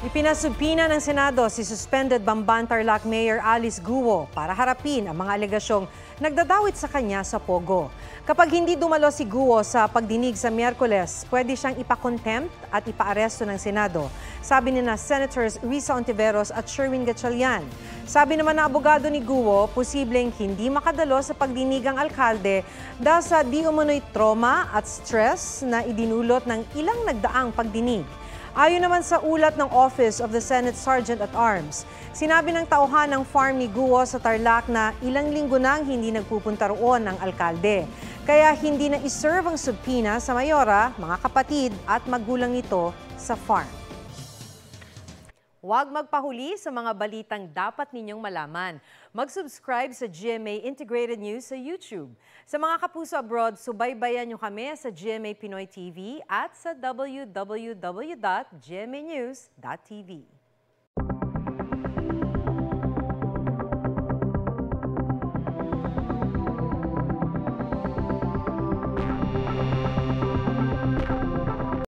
Ipinasubpina ng Senado si suspended Bamban Tarlac Mayor Alice Guo para harapin ang mga alegasyong nagdadawit sa kanya sa Pogo. Kapag hindi dumalo si Guo sa pagdinig sa Miyerkules, pwede siyang ipakontempt at ipaaresto ng Senado. Sabi ni Senators Risa Ontiveros at Sherwin Gatchalian. Sabi naman na abogado ni Guo, posibleng hindi makadalo sa pagdinig ang alkalde dahil sa di umano'y trauma at stress na idinulot ng ilang nagdaang pagdinig. Ayon naman sa ulat ng Office of the Senate Sergeant-at-Arms, sinabi ng tauhan ng farm ni Guo sa Tarlac na ilang linggo nang hindi nagpupunta roon ang alkalde. Kaya hindi na iserve ang subpoena sa mayora, mga kapatid at magulang nito sa farm. Huwag magpahuli sa mga balitang dapat ninyong malaman. Mag-subscribe sa GMA Integrated News sa YouTube. Sa mga kapuso abroad, subaybayan nyo kami sa GMA Pinoy TV at sa www.gmanews.tv.